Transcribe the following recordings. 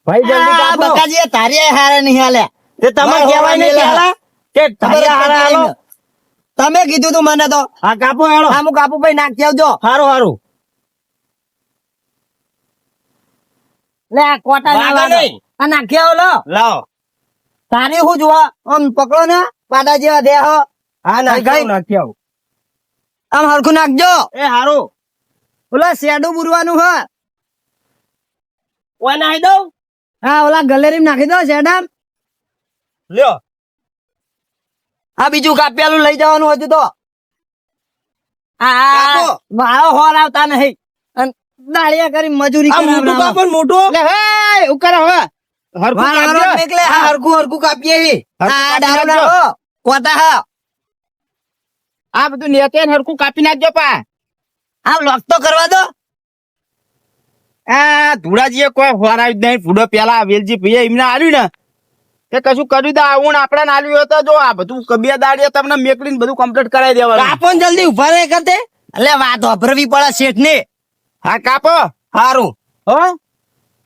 ભાઈ જલ્દી કાપો. બકાજી તારી હારે નહીં હાલે તે તમે કહેવાય નહીં પહેલા કે ધારિયા હારા હાલો. તમે કીધું તું મને તો હા કાપો હેડો. હા હું કાપુ ભાઈ નાખી આવજો હારું હારું. લે આ કોટા વાંધો લાવવાનો. નહીં. આ નાખી આવો લો લાવો. તારી શું જોવા આમ પકડો ને પાડા જેવા દેહ હા ગઈ. નાખી આવું. આમ હરખું નાખજો એ હારું. ઓલા શેડું બુરવાનું હ ઓય નાખી દઉં. હા ઓલા ગલેરી નાખી દો શેડામ લ્યો. આ બીજું કાપ્યાલું લઈ જવાનું હતું તો કાપો. મારો હોર આવતા નહીં અન દાળિયા કરી મજૂરી આ મોટું કાપો ને મોટું. લે હે ઉકર હવે હરખું વાર કાપજો. વારો નીકળે હા, હા હરખું હરખું કાપીએ હી. હરખું આ કાપી દારૂ નાખજો. નાખો કોટા હા આ બધું નેતે ને હરખું કાપી નાખજો પા. આ લોક તો કરવા દો આ ધુડાજીએ કોઈ હોરાવ્યું જ નહીં. ફૂડો પેલા વેલજી ભાઈએ એમને આલ્યું ને તે કશું કર્યું તો આવું આપડે આલ્યું હોય તો જો આ બધું બે દાડીએ તમને મેકલીને બધું કમ્પ્લીટ કરાવી દેવાનું. કાપો ને જલ્દી ઉભા રહે કરતે એટલે વાત વાપરવી પડે શેઠ ને હા કાપો. સારું હો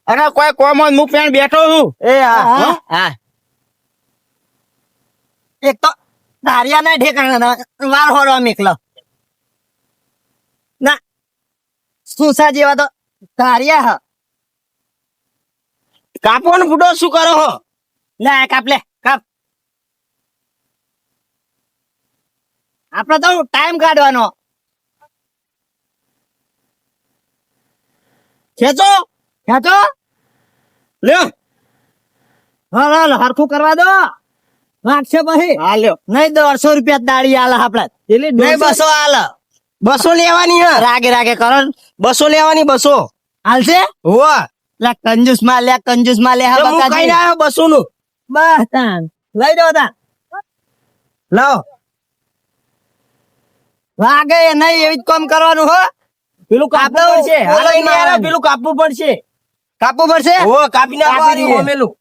અને કોઈ કોમ હોય હું પેણ બેઠો છું. એ હા હો? હા એક તો ધારિયા ના ઠેકાણા વાર હોરવા મેકલો ના સુસા જેવા તો ધારિયા હ કાપો ને ફૂડો શું કરો હો? લે કાપ લે કાપ આપડે તો ટાઈમ કાઢવાનો ખેંચો ખેંચો લ્યો. હાલ હરખું કરવા દો વાગશે પછી હા લ્યો. નહીં 150 રૂપિયા દાડી આલે આપડે એટલે નહીં 200 આલે 200 લેવાની હે. રાગે રાગે કરો 200 લેવાની 200. હાલશે હોવા લે કંજૂસ માં લે હા હું કઈ બકાજી આવ્યો 200 નું. બસ તાન લઈ દો તા લાવ. વાગે નહીં એવી જ કામ કરવાનું હો પેલું કાપવું કાપવું પડશે. ઓલા હાલો લઈને યાર, આવવાનું. પેલું કાપવું પડશે. કાપવું પડશે હો કાપી નાખો કાપી દઈએ. ઓમેલું.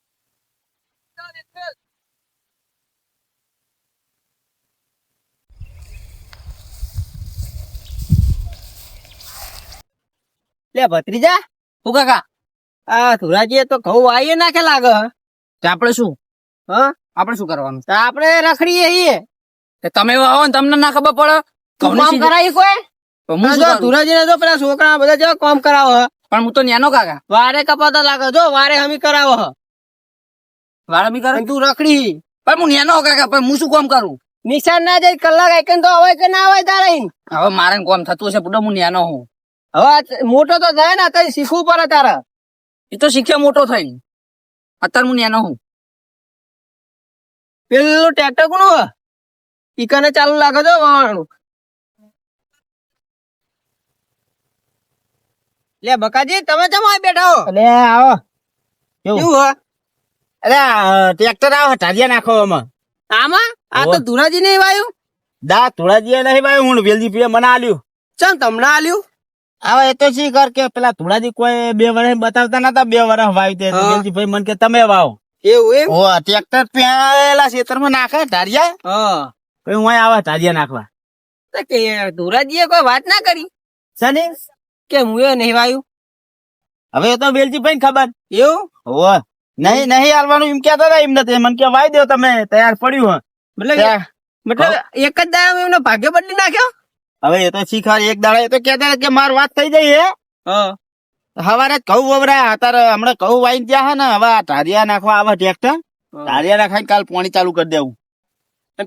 લે ભત્રીજા હું કાકા આ ધુરાજીએ તો ઘઉં વાઈએ નાખે લાગે હ. તો આપણે શું હા આપણે શું કરવાનું? તો આપણે રખડીએ છીએ તે તમે આવો ને તમને ના ખબર પડે. તું ઘઉંની કામ સીઝન- કરાવી કોઈ તો હું શું કરું? ધુરાજીને જો પેલા છોકરા બધા જેવા કામ કરાવો હ. પણ હું તો ન્યાનો કાકા. વારે કપાતા લાગે જો વારે હમી કરાવો હ. વાળા બી કરે. અને તું રખડી પણ હું ન્યાનો કાકા, પણ હું શું કામ કરું? નિશાન ના જાય કલાક આઈકન તો અવાય કે ના અવાય તારે ઈન. હવે મારે કોમ થતું હશે પૂડો, હું ન્યાનો હું. હવે મોટો તો થાય ને તઈ શીખવું પડે તારે એ તો શીખ્યા મોટો થઈને. અત્યારે હું ન્યાનો હું. પેલું ટ્રેક્ટર કોનું હ ઈકાને ચાલુ લાગે જો વાળવાનું લે બકાજી તમે ચમ અહીં બેઠા હો અલે આવો. કેવું હ અરે ટ્રેક્ટર આવો હટાડિયા નાખો આમાં. આમાં આ તો ઓવે. ધુરાજી નહીં વાયું દા ધોળાજી નહીં ભાઈ, હું વેલજી પીએ મને આલ્યું. ચમ તમને આલ્યું હવે એ તો શી કર કે પેલા ધોળાજી કોઈ 2 વર્ષ બતાવતા નતા, 2 વર્ષ વાવી તે હા. વેલજી ભાઈ મને કે તમે વાવો. એવું એમ ઓ ટ્રેક્ટર પેલા ખેતરમાં નાખે ઢારિયા, હા પછી હું અહીં આવા ઢારિયા નાખવા. તો કે ધુરાજીએ કોઈ વાત ના કરી સની કે હું એ નહીં વાયું હવે એ તો વેલજી ભાઈ ખબર. એવું ઓ નહીં હાલવાનું એમ કેતા હતા, એમ નથી મને કે વાઈ દો તમે તૈયાર પડ્યું મતલબ હે. મતલબ એક જ દાડા એમનો ભાગ્ય બદલી નાખ્યો હવે એ તો શીખર એક દાડા એ તો કેતા હતા કે માર વાત થઈ જઈ હે. હા હવારે ઘઉં વવરાયા અત્યારે હમણાં ઘઉં વાઈને ત્યાં હે ને હવે આ ઢારિયા નાખવા આવે ટ્રેક્ટર. ઢારિયા નાખાઈને કાલ પાણી ચાલુ કરી દેવું.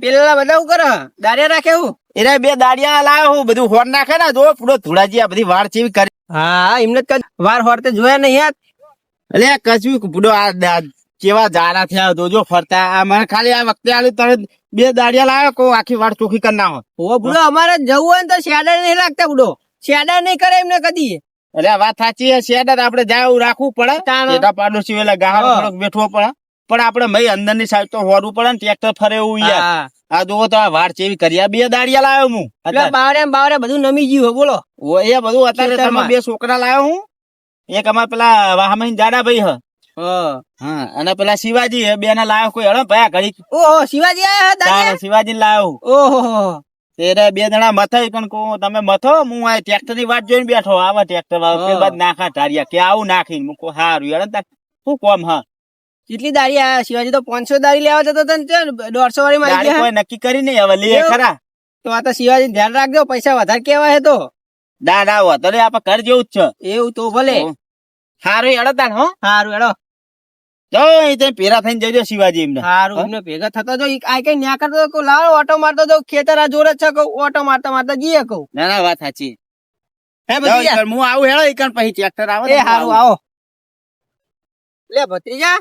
પેલા બધા શું કરે દારિયા રાખે એવું એને 2 દાડિયા લાવ્યો હું, બધું હોર નાખે ને જો પૂરો ધુડાજી આ બધી વાળ ચેવી કરી. હા એમને જ વાર હોરતે જોયા નહીં યાર એટલે કશું પૂડો આ કેવા જાડા થયા તો જો ફરતા. આ મને ખાલી આ વખતે આલી તમે 2 દાડિયા લાવ્યો કો આખી વાળ ચોખ્ખી કરી નાખો. ઓ બુડો અમારે જવું હોય ને તો શેડા નહીં લાગતા બુડો શેડા નહીં કરે એમને કદી એટલે વાત સાચી છે, શેડર આપણે જાય એવું રાખવું પડે. તાણ. એટા પાડોશી વેલા ગાહાડો હા. થોડોક બેઠવો પડે, પણ આપણે ભાઈ અંદર ની સાઈડ તો હોરવું પડે ને ટ્રેક્ટર ફરે એવું યાર. હા. આ જોવો તો આ વાળ ચેવી કરી. આ 2 દાડિયા લાવ્યો હું એટલે અત્યારે. બાવરે બધું નમી ગયું બોલો ઓ એ બધું અત્યારે તમે ખેતરમાં. 2 છોકરા લાવ્યો હું. એક અમાર પેલા વાહમાં જાડા ભાઈ હ. હા અને પેલા શિવાજી હે, 2 ના લાવ્યો કોઈ હળો ભયા ઘડી. ઓહો શિવાજી આયા દાદા શિવાજી લાવ્યો. ઓહો ત્યારે 2 જણા મથાઈ પણ કહું તમે મથો, હું આ ટ્રેક્ટર ની વાત જોઈને બેઠો. આવા ટ્રેક્ટર વાળો હા. પેલી બાદ નાખા ઢારિયા કે આવું નાખીને મૂકો સારું યાર. શું કોમ હા કેટલી દાડી આયા શિવાજી તો 500 દાડી લેવા જતો હતો ને 150 વાળી માં આવી ગાડી ગયા કોઈ નક્કી કરી નહીં હવે લે એવું? ખરા તો આ તો શિવાજી ધ્યાન રાખજો પૈસા વધારે કેવા હે તો ના ના હોતો રે આપણે ઘર જેવું જ છે એવું તો ભલે હારું હેડો તાન હો સારું હેડો જો અહીં તે પેરા થઈને જજો શિવાજી એમને સારું એમને ભેગા થતો જો આ કઈ ન્યા કરતો તો લાવો ઓટો મારતો જો ખેતર આ જોર જ છે કહું ઓટો મારતા મારતા જઈએ કહું ના ના વાત સાચી હે જાઓ ભત્રીજા ઈકણ, હું આવું હેડો ઈકણ પછી ટ્રેક્ટર આવે એ ને હું સારું આવું. આવો લે ભત્રીજા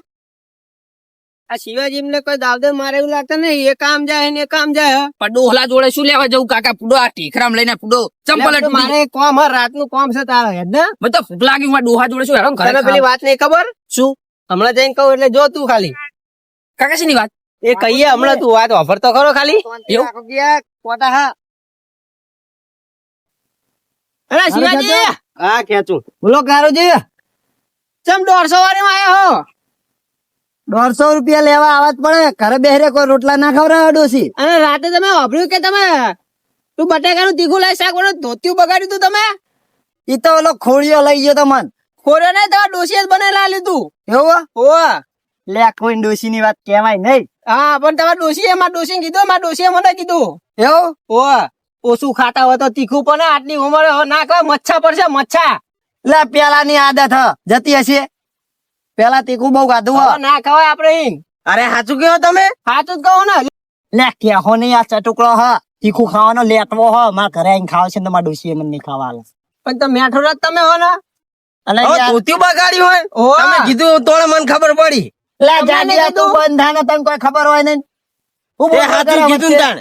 આ શિવાજી એમને કોઈ દાવદર મારે એવું લાગતું નહીં એ કામ જાય ને એ કામ જાય પણ ડોહલા જોડે શું લેવા જવું કાકા પૂડો આ ટીખરામ લઈને પૂડો ચંપલ લે, મારે કોમ હે રાતનું કોમ છે તારા હેડ ને મને તો ભૂખ લાગી હું આ ડોહા જોડે શું હેરાન તને કરે પેલી વાત નહીં ખબર શું હમણાં જઈને કહું એટલે જો તું ખાલી કાકા શેની વાત એ કહીએ હમણાં તું વાત વાપર તો ખરો ખાલી એવું? પોતા હા અરે શિવાજી હા ખેંચું બોલો કારુજી ચમ 150 વાળી માં આયા હો 150 રૂપિયા લેવા આવત પડે ઘરે બેહરે કોઈ રોટલા ના ખવડાવે ડોસી અને રાતે તમે વાપર્યું કે તમે તું બટાકાનું તીખું લઈ શાક બનાવ ધોતિયું બગાડ્યું તું તમે ઈ તો ઓલો ખોળિયો લઈ ગયો તો મન ખોર્યો ને તમારે ડોસીએ જ બનાવેલા લીધું એવું ઓવા લે કોઈ ડોસી ની વાત કહેવાય નહીં હા પણ તમારા ડોસીએ મારા ડોસીને કીધું મારા ડોસીએ મને કીધું એવું ઓવા ઓછું ખાતા હોય તો તીખું પણ આટલી ઉંમરે હવે ના કહો મચ્છા પડશે મચ્છા લે પેલા ની આદત હ જતી હશે પેલા તીખું બહુ ખાધું હવે હ ના ખવાય આપડે ઈન. અરે સાચું કેવો તમે સાચું જ કહો ને લે કેહો નહીં આ ચટુકડો હ તીખું ખાવાનો લેટવો હ મારા ઘરે આવીને ખાવ છે ને તમારા ડોસીએ મને નહીં ખાવા આલે. પણ તમે મેઠો રાત તમે હો ને અલે હવે યાર, ધોતિયું બગાડ્યું હોય ઓવા. તમે કીધું તો મને ખબર પડી લે તમને જાડિયા તું કીધું? બંધાને તને કોઈ ખબર હોય નહીં હું એ બોલતો હાચું તારા કીધું ને વચ્ચે. તાણ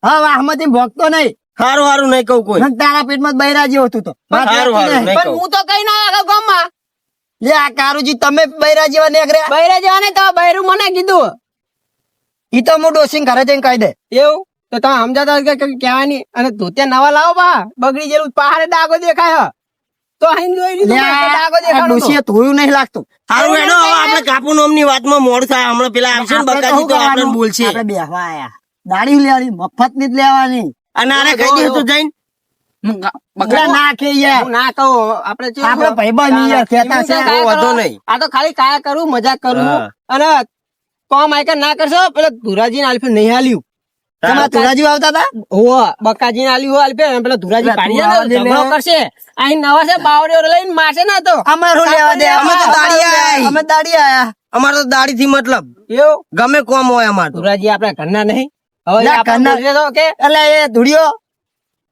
હા વાહમાંથી ભોગતો નહીં હારું હારું નહીં કહું કોઈ નક તારા પેટમાં જ બૈરા જેવો હતું તો વાત હારું, સાચી હારું, ને? નહીં. પણ હું તો કઈ ના આવ્યો ગામમાં લે આ કારુજી તમે બૈરા જેવા નીકળ્યા બૈરા જવા નહીં તો બૈરું મને કીધું ઈ તો હું ડોસીને ઘરે જઈને કહી દે એવું તો તમે સમજાતા કે કહેવાય નહીં અને ધોતિયા નવા લાવો બા બગડી ગયેલું પહાડે ડાગો દેખાય હ. તો અહીં જોઈ લે લીધું કે ડાગો આ દેખાડો તો. ડોસીએ ધોયું નહીં લાગતું હારું હેડો હવે આપણે કાપુ નોમની વાતમાં મોડું થાય હમણાં પેલા આવશે ને આપણે બકાજી તો શું આપણને કરવાનું? બોલશે આપણે બેહવા આયા દાડી લેવાની મફત ની જ લેવાની અને આને કહી દઈશ તો જઈને એટલે ના કે યાર હું ના કહું આપણે ચેવું આપણે ભાઈબંધ ઈ યાર કહેતા છે કાયા વાંધો કરો. નહીં. આ તો ખાલી કાયા કરું મજાક કરું હા. અને કોમ આયકા ના કરશો પેલા ધુરાજી ને આલ્ફે નહીં હાલ્યું તમારા તુરાજી આવતા હતા હોવ બકાજી ને આલ્યું આલ્ફે અને પેલા ધુરાજી એટલે પાડી તું જાય ને આવજે ઝઘડો ને. કરશે અહીં નવા છે બાવડીઓ લઈને મારશે ના તો અમારું લેવા દે અમે તો દાડી આયા. અમે દાડી આયા અમારે તો દાડી થી મતલબ એવું ગમે કોમ હોય અમારે તો ધુરાજી આપડા ઘરના નહીં હવે ના, આપણે ઘરના- બોલીએ તો કે એટલે એ ધુડિયો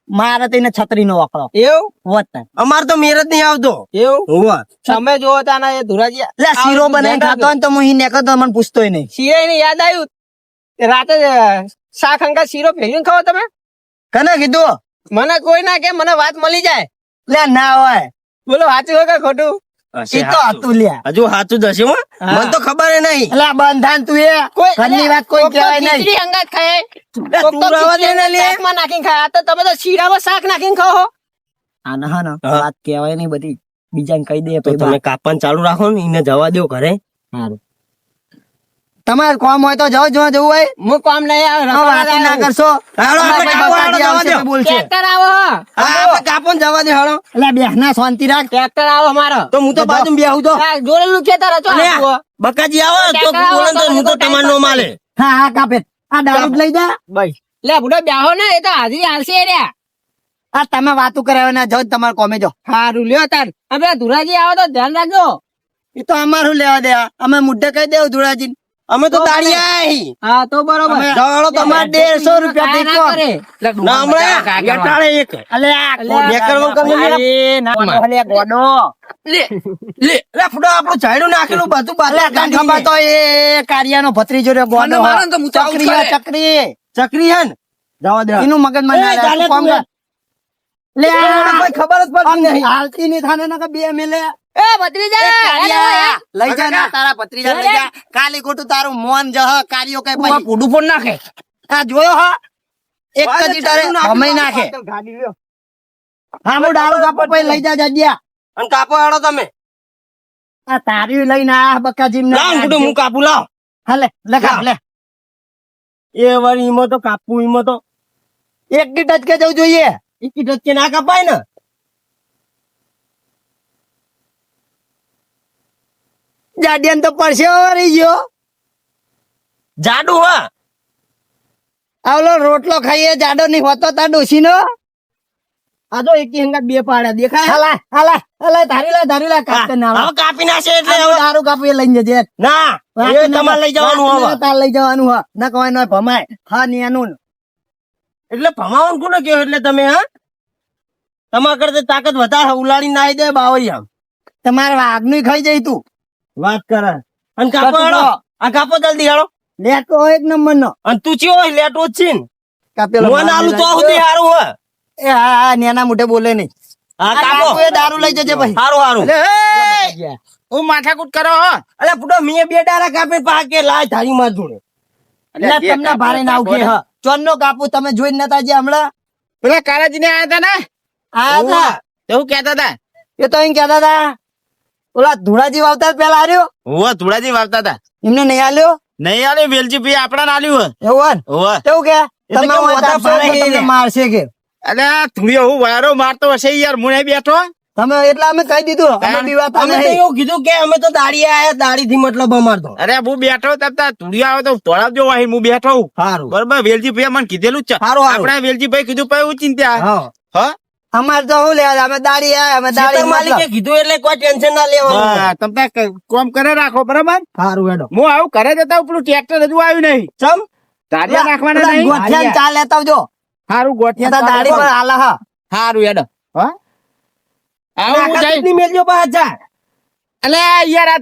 મારે તેને છત્રી નો વાપરો એવું વત અમારે તો મેર જ નહીં આવતો એવું હોવા તમે જોવો તા ના એ ધુરાજી એટલે શીરો બનાવીને ખાતો હોય ને તો હું ઈ નેકળતો મને પૂછતોય નહીં શીરે ને યાદ આવ્યું રાતે શાક અંકા શીરો ભેગીને ખાઓ તમે કને કીધું મને કોઈ ના કે મને વાત મળી જાય લે ના હોય બોલો સાચું હોય કે ખોટું ઈ તો હતું લ્યા હજુ સાચું જ હશે હો મને તો ખબર ય નહીં એટલે આ બંધાન તું એ ઘરની વાત કોઈ કહેવાય નહીં ખીચડી અંગાત ખાય તું રવા દે ને લે. શાકમાં નાખીને ખાય આ તો તમે તો શીરામાં શાક નાખીને ખાઓ આના હા ને હા. વાત કહેવાય નહીં બધી બીજાને કહી દે તો તમે કાપવાનું ચાલુ રાખો ને એને જવા દો ઘરે તમારે કોમ હોય તો જાઓ જો જવું હોય હું કામ નહીં આવે હા, વાતો ના કરશો હાલો, આપણે તમારા કાપો, હાલો, બકાજી જવા આવશે દો. તો બોલશે ટ્રેક્ટર આવો હા આપણે કાપો ને જવા દે હાલો એટલે બેહના શાંતિ રાખ ટ્રેક્ટર આવો મારો તો હું તો બાજુ બેહું તો જોડેલું ખેતર હતો અલે, આખું. બકાજી આવો તો ટ્રેક્ટર આવો બોલે તો તો હું તો તો તમારે નો માલે હા હા કાપે આ દારૂ જ લઈ જા લે બુડો બેહો ને એ તો હાજરી હાલશે રહ્યા આ તમે વાતો કરાવે ના જાઓ તમારે કોમે જો હારું લ્યો તાર આ પેલા ધુરાજી આવો તો ધ્યાન રાખજો એ તો અમારું લેવા દે અમે મુદ્દે કહી દેવું ધુળાજી અમે તો દાડી આયા હા તો બરોબર જાળો તો તમારે 150 રૂપિયા કાંઈ ના ટેકો. કરે. ના હમણાં વેટાળે એક અલે આ નેકરવા કમ નહીં. અરે ના અલે ગોડો લે ફૂટો આપણું ઝાડું નાખેલું બધું અલે તને ખબર તો એ કાર્યાનો ભત્રીજો રે ગોડો મને મારે ને તો હું તો આવું જ ચક્રી કરે. ચક્રી ચકરી હે ને જવા દે એનું મગજ માં ના એ, લાગે. ચાલે તું કોમ તું કર. લે એને કોઈ ખબર જ પડતી નહીં હાલતી નહીં થાને ના કે બે મેલે એ ભત્રીજા કાર્યા લઈ જા ના તારા ભત્રીજા લઈ જા કાલી ખોટું તારું મોન જહ કાર્યો કઈ પછી પૂડું પણ નાખે આ જોયો હા એક જ ઈટારે ભમાઈ નાખે હા હું ડાળું કાપો પછી લઈ જા જગ્યા અને કાપો હાડો તમે આ તારી લઈને આ બકાજી લાવ ફૂટો હું કાપું લાવ હાલે લે કાપ લે એ વાળી ઈમો તો કાપવું ઈમો તો એક કી ટચકે જવું જોઈએ ઈ ટચકે ના કપાય ને જાડિયાને તો પરસે રહી ગયો. જાડુ હા આવલો રોટલો ખાઈએ જાડો નહીં હોતો તાર ડોશીનો. આ તો એક હંગાત બે પાડ્યા દેખાય હાલા હાલા હાલા ધારી લા કાપ ના હવે કાપી નાખશે એટલે હવે હવે દારૂ કાપી લઈને જજે. ના એ તમારે લઈ જવાનું હવે તાર લઈ જવાનું હા ના કહેવાય ન ભમાય હા ને એનું એટલે ભમાવાનું કોને કહો એટલે તમે હા તમારા કરતા તાકાત વધારે ઉલાડી નાઈ દે બાવળી આમ તમારે વાઘનું ખાઈ જઈ તું. વાત કરે અને કાપો કાપો. હેડો આ કાપો જલ્દી હેડો લેટો એક નંબર નો અને તું ચિયો હોય લેટો જ છે ને કાપેલો મોન આલુ તો સુધી હારું હે એ હા હા નેના મોઢે બોલે નહીં. હા આ કાપો કાપુ એ દારૂ લઈ જજે ભાઈ. હારું હારું અરે, હું માથાકૂટ કરો હો. અલે પુટો મીએ બે ડારા કાપે પાકે લાય થારી માં જોડે એટલે તમને ભારે ના ઉગે હ ચોનનો કાપુ તમે જોઈ નતા જે હમણાં પેલા કારાજી ને આયા હતા ને આયા હતા એવું કેતા હતા. એ તો એમ કહેતા હતા ઓલા ધુળાજી વાવતા પેલા હાર્યો હોવે ધુળાજી વાવતા હતા. એમને નહીં આલ્યો નહીં આલે વેલજી ભાઈ આપડા આલ્યું એવું હોવે. કેવું કે તો તમે કેમ હોય મોટા તાપશો ભારે તો તમને હે? મારશે કે અરે ધુળિયો હું વારો મારતો હશે યાર મુને બેઠો. તમે એટલે અમે કહી દીધું અમે બીવાતા અમે તો નહીં. એવું કીધું કે અમે તો દાડી આયા દાડી થી મતલબ અમારતો અરે હું બેઠો તબતા ધુળિયો આવે તો તોડાવજો વાહી હું બેઠો હું. હારું બરોબર વેલજી ભાઈ મને કીધેલું જ છે. હારું, હારું. આપડા વેલજી ભાઈ કીધું ભાઈ હું ચિંતા હા હા અમારે તો શું લેવા અમે દાડી આયા અમે દાડી ખેતર માલિકે કીધું એટલે કોઈ ટેન્શન ના લેવાનું હા, તમે કોમ કરે રાખો બરાબર. સારું હેડો હું આવું કરે જતા પેલું ટ્રેક્ટર હજુ આવ્યું નહીં. ચમ તારિયા નાખવાના નહીં. ગોઠિયા ચા લેતા આવજો હારું એ તો ગોઠિયા દાડી પર હાલા હા હારું હેડો હા આવું હું આખા જઈ દૂધની મેલજો પાછા અલે યાર આ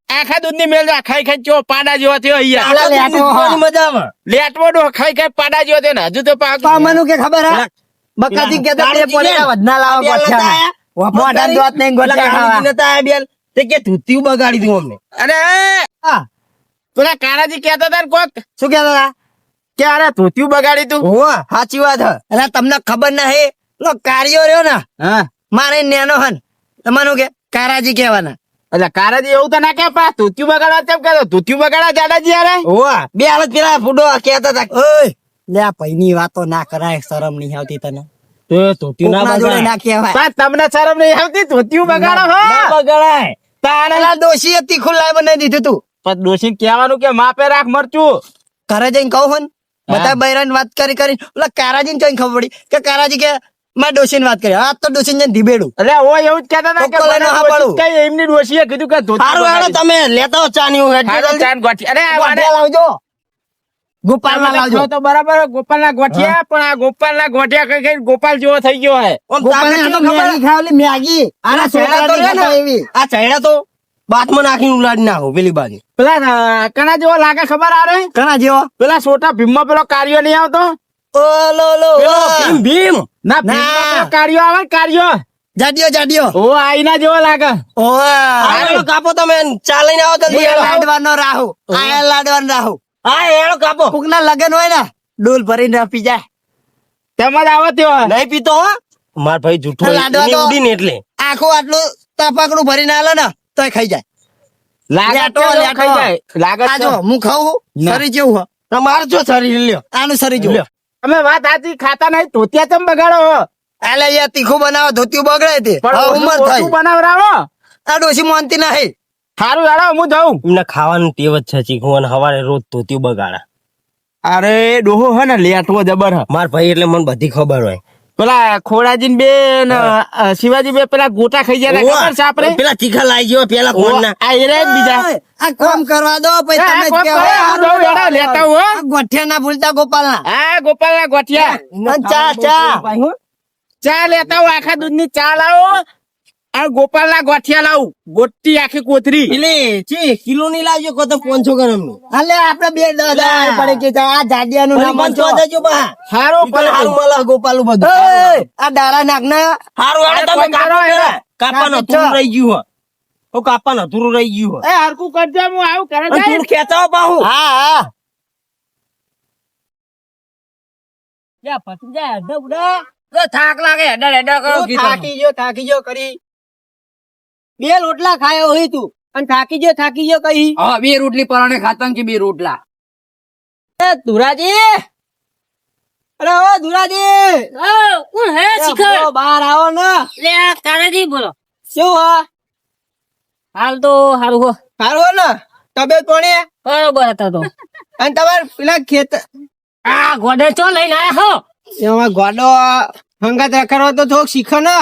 આખા દૂધ ની મેળ ખાઈ ખાઈ ચો પાડા જેવો થયો યાર. અલા, આખા લેટો, દૂધની હા. મજા આવે લેટવો ડો ખાઈ ખાઈ પાડા જેવો થયો ને હજુ તો પાક પામાનું કે ખબર હા બકાજી કે દાડી બે પોલીના જીગેન. વધના લાવો આ બે ગોઠિયા લતા મોઢા દોત નહીં ગોઠિયા ખાવા. નતા આયા બેન તે કે ધૂતિયું બગાડી દઉં અમને અરે હા, પેલા કાનાજી કહેતા હતા ને કોક શું કહેતા હતા કે અરે ધોતિયું બગાડી તું. હોવા સાચી વાત હ એટલે તમને ખબર ના હે લો કાર્યો રહ્યો ને હા મારે નેનો હન તમારું કે કારાજી કહેવાના એટલે કાનાજી એવું તો ના કે પા ધોતિયું બગાડવા કેમ કહેતો ધોતિયું બગાડવા જાડાજી યાર. હોવા બે હાલત પેલા ફૂડો કહેતા હતા ઓય લે આ પૈની વાતો ના કરાય શરમ નહીં આવતી તને તો ધોતિયું ના કોકના જોડે બગાડાય ના કહેવાય પા તમને શરમ નહીં આવતી ધોતિયું બગાડો ના હો બગાડાય તાણે પેલા ડોશીએ તીખું લાઈ બનાવી દીધું તું પણ ડોશી કહેવાનું કે માપે રાખ મરચું. ઘરે જઈને કહું હન બધા બૈરાની વાત કરી ઓલા કારાજીને જોઈને ખબર પડી કે કારાજી કે મારા ડોશીની વાત કરી આ તો ડોશીને જઈને ધીબેડું અરે ઓ એવું જ કહેતા હતા કે કોકો લઈને મને હા પાડું. ડોશી કઈ એમની ડોશીએ કીધું કે ધોતિયું સારું હેડો બગાડી. તમે લેતા હો ચા ની હું હેડ હાલો, ચાન ગોઠી. અરે આ વાને- ગોઠિયા લાવજો ગોપાલ ના લાવજો ખાઓ તો બરાબર ગોપાલ ના ગોઠિયા પણ આ ગોપાલ ના ગોઠિયા કઈ કઈ ગોપાલ જેવો થઈ ગયો હે. આમ ગોપાલ તાકાત ને તો ખબર મેગી ખાવલી મેગી આના ચહેરા તો રે ને, એવી આ ચહેરા તો બાથમાં નાખીને ઉલાડી નાખો પેલી બાજુ પેલા કના જેવો લાગે ખબર આ રે ઘણા જેવો પેલા છોટા ભીમમાં પેલો કાર્યો નહીં આવતો ઓલો લો પેલો ભીમ ભીમ ના ભીમમાં પેલો કાર્યો આવે ને કાર્યો જાડિયો ઓ આઈના જેવો લાગે. આ હેડો કાપો તમે ચા લઈને આવો જલ્દી હેડો. લાડવાનો રાહુ આ લાડવાનો રાહુ હા હેડો કાપો કોકના લગન હોય ને ડોલ ભરીને પી જાય તેમાં જ આવો ત્યો નહીં પીતો હો માર ભાઈ જૂઠું લાડવા એની તો- ઉડીને એટલે આખું આટલું તપાકડું ભરીને આલો ને તોય ખાઈ જાય લાગે લેટો, તો લેટો. ખાઈ જાય. લાગે આ તો. જો હું ખાઉં ના. શરીર જેવું હ તમારે જો શરીર લ્યો આનું શરીર જેવું લ્યો. અમે વાત સાચી ખાતા નહીં ધોતિયા ચમ બગાડો હો. એટલે યાર તીખું બનાવો ધોતિયું બગડે તે પણ હવે ઓછું- ઉંમર ઓછું થઈ બનાવરાવો. આ ડોશી માનતી નહીં સારું હેડો હું જાઉં. એમને ખાવાનું ટેવ જ છે ચીખું અને હવારે રોજ ધોતિયું બગાડા અરે ડોહો હે ને લેટવો જબર હ. માર ભાઈ એટલે મને બધી ખબર હોય પેલા ખોડાજી બે ને શિવાજી બે પેલા ગોટા ખાઈ ગયા હતા ખબર છે આપડે પેલા તીખા લાઈ ગયો પેલા કોણ ના આ એરે જ બીજા ઓય, આ કામ કરવા દો પછી હા, તમે કોક જ કરે, કહેવાય. હું જાઉં હેડો, લેતા આવું, હો. આ ગોઠિયા ના ભૂલતા ગોપાલ ના હા ગોપાલ ના ગોઠિયા ચા ચા લેતા આવું આખા દૂધ ની ચા લાવો અને ગોપાલ ના ગોઠિયા લાવું ગોટી આખી કોથરી એટલે છે કિલો ની લાવજો કો તો 500 ગ્રામ નું હાલે આપડે બે દાદા પડે કે જા, આ જાડિયા નું નામ વાંચો. દેજો બા હારું પણ હારું મળે ગોપાલું બધું ઓય, આ ડાળા નાખ ને હારું હેડો તમે કોમ કરો, કાપો હેડો. પેલા. કાપાનું કાપી અધૂરું છો. રહી ગયું હો કાપાનું અધૂરું રહી ગયું હો એ હરકું કરજો હું આવું કરે અને જાય. તું ખેંચાવો પાહું હા હા થાક લાગે હેડર હેડર કરો કીધું. થાકી ગયો કરી બે રોટલા ખાયો હોય તું અને થાકી ગયો કઈ હા બે રોટલી પરાણે ખાતા કે બે રોટલા એ ધુરાજી અરે ઓ ધુરાજી કોણ હે એ બોલો, બહાર આવો ને લે કાનાજી બોલો શું હા હાલ તો સારું હો. સારું હો ને તબિયત પાણી બરોબર હતા તો. અને તમારે પેલા ખેતર ગોડે ચો લઈને આયા હો એમાં ગોડો હંગાત રખડવા તો થોડુંક શીખો ને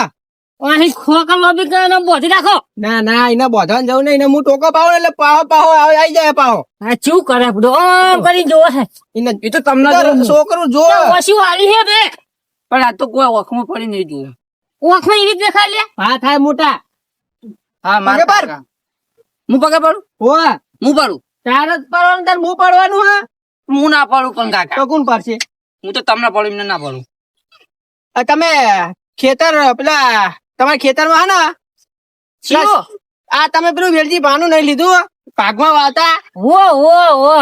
અહીં ખોકા લોબી કરીને બોધી રાખો. ના ના એને બોધવાનું જવું નહીં. એને હું ટોકો પાવ એટલે પાહો આવી જાય પાહો. આ શું કરે બધો ઓમ કરી જોવે છે એને. એ તો તમને છોકરું જો ઓછી વાલી છે બે. પણ આ તો કોઈ ઓખમાં પડી નહીં જોયું. ઓખમાં એવી જ દેખાય લે. હા થાય મોટા. હા મારે પગે પાડ. હું પગે પાડું હોવા હું પાડું તાર જ પડવાનું તાર હું પડવાનું હા. હું ના પાડું પણ કાકા તો કોણ પડશે? હું તો તમને પાડું એમને ના પાડું. તમે ખેતર પેલા તમારા ખેતરમાં હે ને શું? આ તમે પેલું વેલજી ભાનું નહીં લીધું ભાગમાં વાવતા ઓ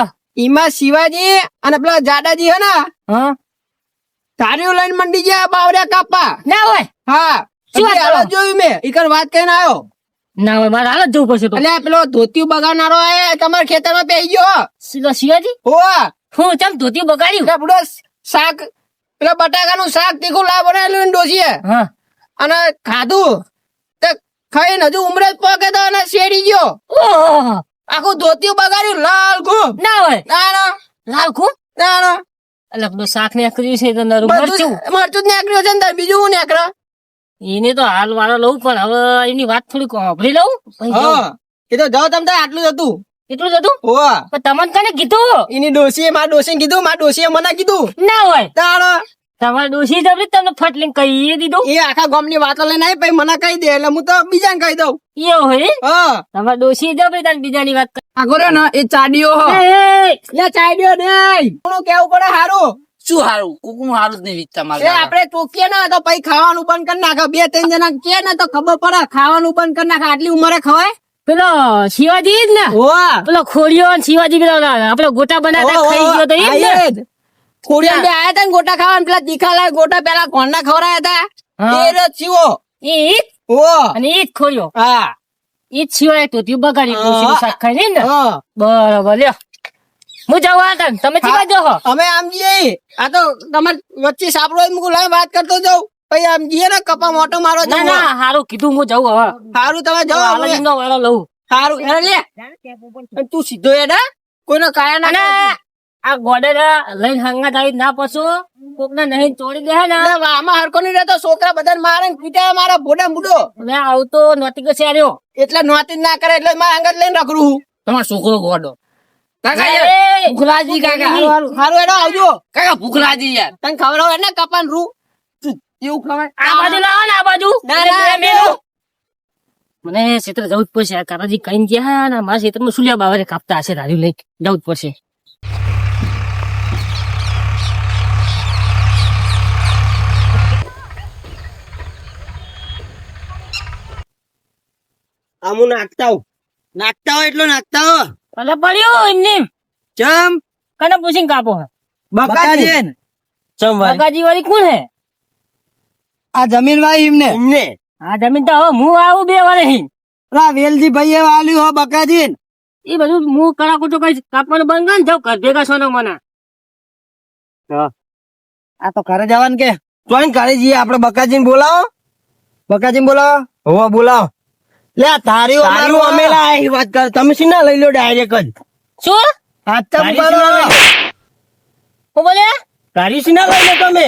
એમાં શિવાજી અને પેલા જાડાજી હે ને તારીઓ લઈને મંડી ગયા બાવરિયા કાપવા ના હોય. હા હાલત જોયું મેં ઈકર વાત કરીને આવ્યો ના હોય. મારે હાલત જોવું પડશે એટલે પેલો ધોતિયું બગાડનારો એ તમારા ખેતરમાં પેઈ ગયો શિવાજી. હોવા હું ચમ ધોતિયું બગાડ્યું? પેલો શાક પેલા બટાકાનું શાક તીખું લાવ બનાવેલું ડોસીએ અને ખાધું તે ખાઈને હજુ ઉમરે જ પોકે તો અને શેડી ગયો. આખું ધોતિયું બગાડ્યું લાલ ખૂબ ના હોય. ના લાલ ખૂબ ના એટલે પેલું શાક નીકળ્યું છે તો મરચું જ નીકળ્યું છે ને બીજું હું નીકળે એને તો હાલ વાળો લઉં પણ હવે એની વાત થોડી કોભરી લઉં. એ તો જાઓ તમે આટલું જ હતું. એટલું જ હતું પણ તમને કને કીધું? એની ડોશીએ મારા ડોશી કીધું. મારા ડોશીએ મને કીધું ના હોય. તમારા ડોશી જબરી તમને ફટલીને કહી દીધું. એ આખા ગામની વાતો લઈને આવી પછી મને કહી દે એટલે હું તો બીજાને કહી દઉં. એવું હોય તમારા ડોશી જબરી તને બીજાની વાત આગો રે ને એ ચાડીઓ હો. ચાડ્યો નહીં કેવું પડે હારું. શું હારું? કુકનું હારું જ નહીં વીચતા મારે. આપડે ટોકીએ ને તો પછી ખાવાનું બંધ કરી નાખે. 2-3 જણા કે ને તો ખબર પડે ખાવાનું બંધ કરી નાખે. આટલી ઉંમરે ખવાય? પેલો શિવાજી જ ને પેલો ખોડિયો શિવાજી પેલો આપડે ગોટા બનાવતા ખાઈ ગયો તો એ જ ખોડિયો બે આયા હતા ને ગોટા ખાવા. પેલા તીખા લાય ગોટા પેલા કોણના ખવડાયા હતા એ જ શિવો અને એ જ ખોડિયો. હા એ જ શિવાય ટોટી બગાડી શાક ખાઈ ને. બરોબર લ્યો હું જવા હતા તમે ચીવા જો અમે આમ જઈએ. આ તો તમારે વચ્ચે સાપડો મૂકું લાવી વાત કરતો જાઉં પછી આમ જઈએ ને કપા મોટો મારો. ના હારું કીધું હું જઉં હવે. હારું તમે જાઓ નો વાળો લઉં. હારું લે તું સીધો એડા કોઈનો કાયા ના. આ ગોડે લઈને હંગાત આવી ના પછો કોક ને નહીં તોડી દે ને આમાં હરકો નહીં રહેતો. છોકરા બધા મારે પીટા મારા ભોડા બુડો મેં આવું તો નોતી કે છે એટલે નોતી ના કરે એટલે મારા હંગાત લઈને રખડું. તમારો છોકરો ગોડો કાકા ભૂખલાજી કાકા હારું એનો આવજો કાકા ભૂખલાજી યાર તને ખવડાવે ને કપાન રૂ એવું ખવાય. આ બાજુ લાવો ને આ બાજુ. મને ક્ષેત્ર જવું જ પડશે. કાકાજી કઈ ગયા ને મારા ક્ષેત્રમાં સુલિયા બાવરે કાપતા હશે. ધાર્યું લઈ જવું જ પડશે. આમું નાખતા હોય એટલો નાખતા હો. ભલે પડ્યું એમને ચમ કને પૂછીને કાપો બકાજી ચમ બકાજી વાળી કોણ હે? આ જમીન વાળી એમને આ જમીન તો હવે હું આવું 2 વર્ષ વેલજી ભાઈ વાલ્યું હો બકાજી. એ બધું હું કડાકું તો કઈ કાપવાનું બંધ કર જાવ ઘર ભેગા સોનો મને. આ તો ઘરે જવાનું કે ચોઈન ઘરે જઈએ આપણે. બકાજીને બોલાવો. બકાજી બોલાવો. હોવા બોલાવો. લે તારી અમે વાત કર. તમે શી ના લઈ લો ડાયરેક્ટ જ. શું હાથ તારી ચમ શી ના કરો. લઈ લો? હું બોલે તારી શી ના લઈ લો તમે?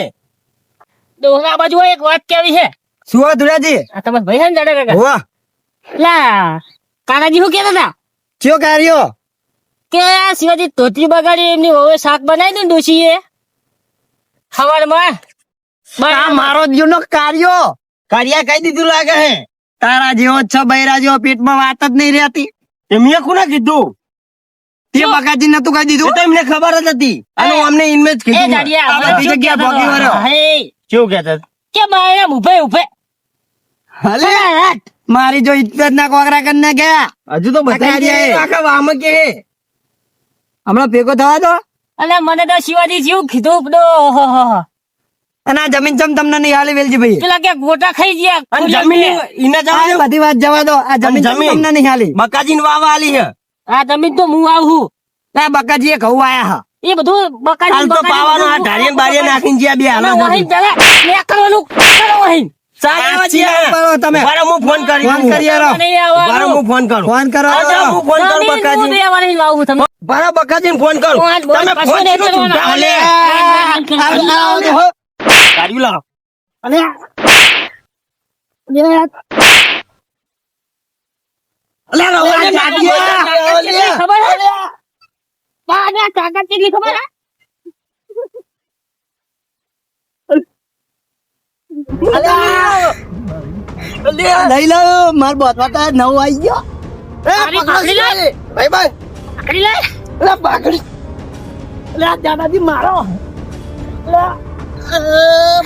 દોહરા બાજુ એક વાત કેવી છે. શું હોય ધુરાજી? આ તમારા ભાઈ છે ને દાદા કાકા હોવા લા કાકાજી શું કેતા હતા ચિયો કાર્યો કે શિવાજી ધોતી બગાડી એમની વહુએ શાક બનાવી દે ને ડોશીએ સવારમાં. આ મારો જીવનો કાર્યો કારિયા કહી દીધું લાગે હે. તારા જેવો જ છે બૈરા જેવો. પેટમાં વાત જ નહીં રહેતી. એ મેં કોને કીધું? તે બકાજી નતું કહી એ દીધું. તો એમને ખબર જ હતી. અને અમને ઇનમે જ એ કીધું. દાડિયા આ બધી જગ્યા ભોગી વળ્યો. કેવું કહેતા? કે બાયરા ઉભે ઉભે હલે મારી જો ઇજ્જત ના કોકરા કરી ના ગયા. હજુ તો બધા કારિયા એ. આખા વામક કે હે. હમણાં ભેગો થવા દો. અને મને તો શિવાજી જેવું કીધું બધો અને આ જમીન ચમ તમને નહીં હાલી વેલજી ભાઈ. પેલા કે ગોટા ખાઈ ગયા અને જમીન ઈને જવા આ દો. બધી વાત જવા દો. આ જમીન ચમ જમીન. તમને નહીં હાલી. બકાજીને વાવા આલી હે. આ જમીન તો હું આવું આ બકાજી એ ઘઉં આયા હા. એ બધું બકાજી હાલ તો પાવાનું આ ધારિયા બારિયા નાખીને જ્યાં બે હાલો કરવાનું ચા લેવા જઈએ. કરો તમે. ઉભા રહો, હું ફોન કરી ફોન કરી યારો. ઉભા રહો, હું ફોન કરું. ફોન કરો. અચ્છા, હું ફોન કરું બકાજી. ઉભા રહો, બકાજીને ફોન કરું. તમે ફોન કરો, તું જાઓ લે. ગાડીઓ લાવો. અલે રહો, આ જાડિયા. લઈ લો માર બોતવા તો નવ આવી ગયો. ભાઈ ભાઈ. અલે પાકડી. અલે આ દાદાજી મારો.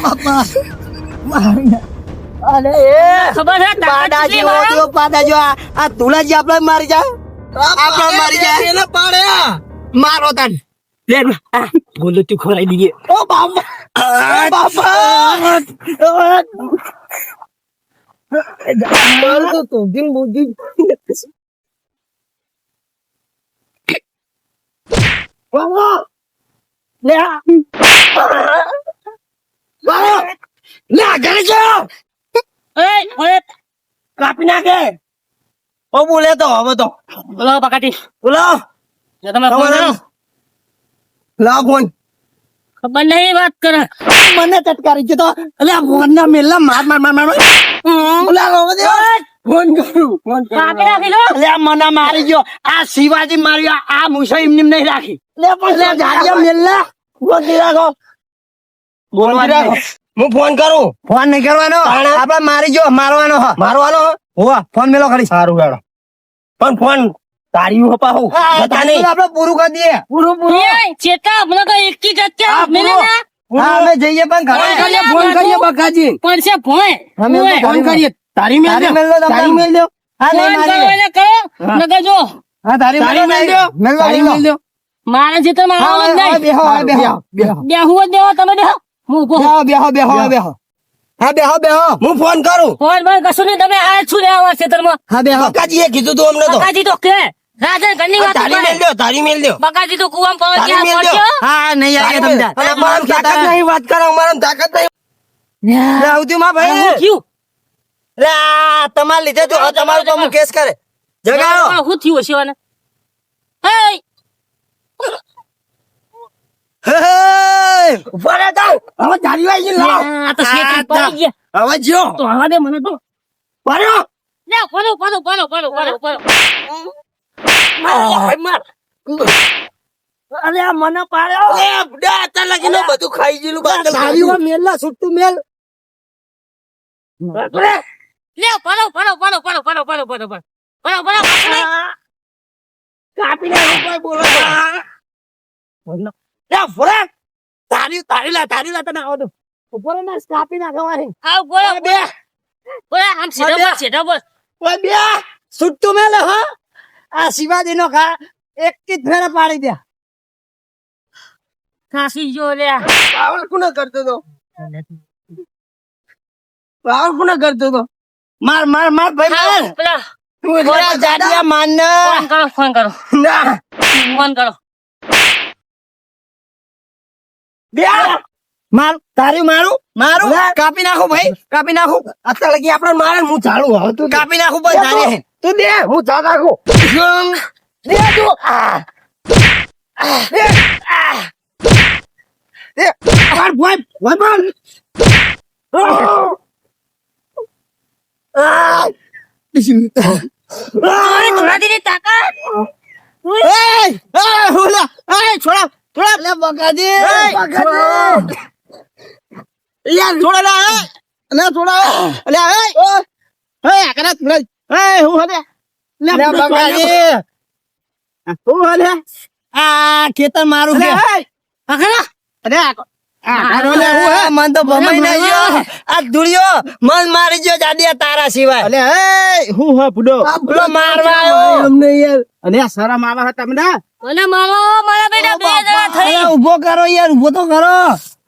બાપા અરે પાડાજી ઓજો પાડાજો આ તુલાજી આપણે મારી જાય આપણે મારી જાય એને પાડ્યા. મારો તન બોલો તું ખવડાવી દઈએ. ઓ બાપા તો દિન બુદ્ધિ. લે ઘરે જાઓ કાપી નાખે. ઓ બોલે તો હવે તો બોલો તમે લાવ ફોન. ખબર નહીં વાત કરે મને ચટકારી છે તો અલે આ ફોન ના મેલા માર માર માર માર બોલાવો દે ફોન કરું. ફોન કરું. કાપી નાખી લો અલે આ મને મારી ગયો આ શિવાજી માર્યો આ મુસો એમને નહીં રાખી લે પણ જાડિયા મેલા ફોન થી રાખો બોલવા દે. હું ફોન કરું. ફોન નહીં કરવાનો આપણે મારી ગયો મારવાનો હ મારવાનો. હોવા ફોન મેલો ખરી સારું હેડો. પણ ફોન તારી હોપા હું જતા નહીં. આપણે પૂરું કરી દઈએ પૂરું પૂરું ચેતા મને તો એક કી જત હા, પૂરો. હા અમે જઈએ પણ ઘરે કરીએ, ફોન કરીએ બકાજી. પણ છે ભોય અમે ફોન કરીએ તારી મેલ તારી દે. મેલ દો તારી મેલ દો. હા નહીં ફોન મારી કરો એટલે કરો નકર જો હા તારી તારી મેલ દો. મેલ તારી મેલ દો. મારા ચિત્ર માં આવો જ નહીં બેહો બેહો બેહો બેહું જ દેવો તમે દેહો હું ઉભો બેહો બેહો બેહો બેહો હા બેહો બેહો હું ફોન કરું. ફોન બંધ કશું નહીં તમે આ છું લેવા ક્ષેત્રમાં હા બેહો બકાજીએ કીધું તું અમને તો. બકાજી તો કે રાજા ઘરની વાત તારી મેલ દો. તારી મેલ દો. બકાજી તો કુવામ પડો તારી ત્યાં મેલ દો. પહોંચ્યો હા નહીં આવીએ તારી તમે મેલ. અરે મારામાં તાકાત નહીં વાત કરો. મારામાં તાકાત નહીં. આવતી માં હું ભાઈ થયું લે આ તમાર લીધે તો આ તમારું તો હું કેસ કરે જગાડો હું થયું હશે વાને હે હે ઉભા રહે તો. હવે તારી વાય છે. લાવ. આ તો શેઠ પડી ગયા હવે જ્યો. તો આવા દે મને તો પાડ્યો. લે પડો અરે આ મને પાડ્યો અરે બુડા અત્યાર લગીને બધું ખાઈ ગયેલું બાંધલ. તારીઓ મેલા છૂટું મેલ લે પડો કાપી નાખો કોઈ બોલો તો. લે ફોરા. તારી લા તને આવો દો. ઉપર ના કાપી નાખવાની આવ બોલો બે. આમ સીધા બોલ ઓય બે. છૂટું મેલ હા આ શિવાજી નો ખા એક જ ફેરા પાડી દે ખાસી જો લે પાવર કોને કરતો તો? પાવર કોને કરતો તો? માર માર માર ભાઈ માર પેલા તું એટલે થોડા જાડિયા માન ફોન કરો ના. ફોન કરો બે. માર તારી મારું મારું કાપી નાખો ભાઈ કાપી નાખું અત્યાર લગી આપણે મારે હું ઝાડું હવે તું કાપી નાખું બસ તારી તું દે હું ઝાડ નાખું. દે તું. દે. દે. માર ભાઈ ભાઈ થોડી તાકાત છોડા છોડા લે બગાજી યાર છોડા લે છોડા લે એ આકરા છોડા એ હું હલે લે બગાજી હું હલે આ ખેતર મારું કે આકરા અરે મન તો ભમાઈ ના ગયો આ દુડિયો મન મારી ગયો જાડિયા તારા સિવાય અલે એ હું હ બુડો બુડો મારવા આવ્યો અમને યાર અને આ શરમ આવે છે તમને મને મારો મારા બેટા બે જણા થઈ અરે ઉભો કરો યાર ઉભો તો કરો